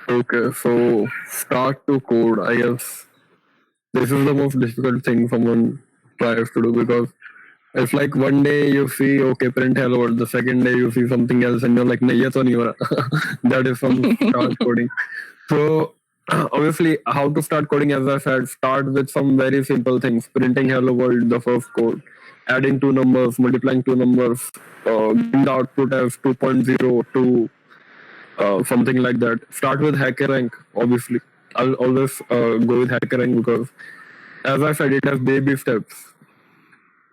Okay, so start to code. I guess this is the most difficult thing someone tries to do because it's like one day you see okay print hello world, the second day you see something else and you're like nahi ye to nahi ho raha. That is from start coding. So obviously, how to start coding? As I said, start with some very simple things: printing "Hello World," the first code, adding two numbers, multiplying two numbers, giving the output as 2.0 to something like that. Start with hacker rank. Obviously, I'll always go with hacker rank because, as I said, it has baby steps,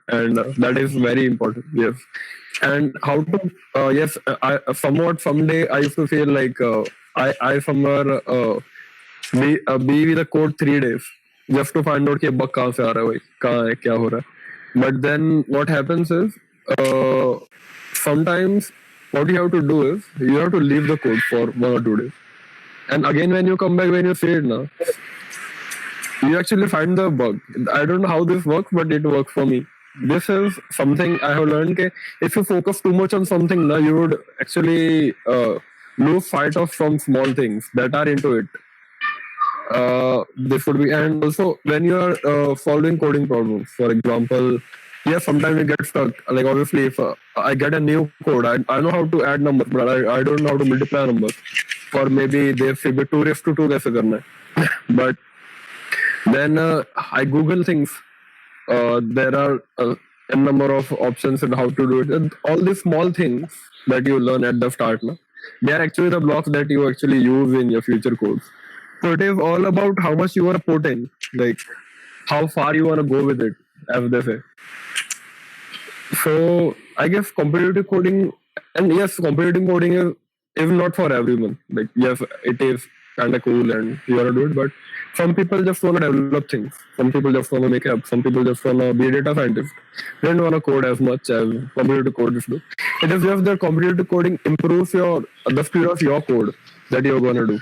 and that is very important. Yes, and how to yes, I somewhat someday I used to feel like I somewhere. Be with the code 3 days just to find out कि bug कहाँ से आ रहा है भाई कहाँ है क्या हो रहा है but then what happens is uh, sometimes what you have to do is you have to leave the code for 1 or 2 days and again when you come back when you see it now you actually find the bug. I don't know how this works but it works for me. This is something I have learned that if you focus too much on something now you would actually lose sight of some small things that are into it. This would be and also when you are solving coding problems for example yes sometimes you get stuck like obviously if I get a new code I know how to add numbers but I don't know how to multiply numbers or maybe they say 2 raised to 2 kaise karna hai but then I google things there are a number of options and how to do it and all these small things that you learn at the start na, they are actually the blocks that you actually use in your future codes. So it is all about how much you are putting, like how far you want to go with it, as they say. So I guess competitive coding, and yes, competitive coding is not for everyone. Like yes, it is kind of cool and you want to do it, but some people just want to develop things. Some people just want to make apps. Some people just want to be a data scientist. They don't want to code as much as competitive coders do. It is just that competitive coding improves your the speed of your code that you're gonna do.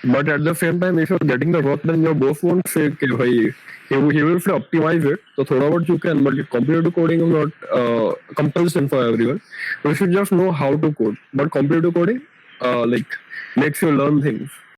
But at the same time, if you're getting the work done, your boss won't say, okay, bhai, he will say optimize it. So thoda what you can, but computer coding is not compulsion for everyone. You should just know how to code. But computer coding, like, makes you learn things.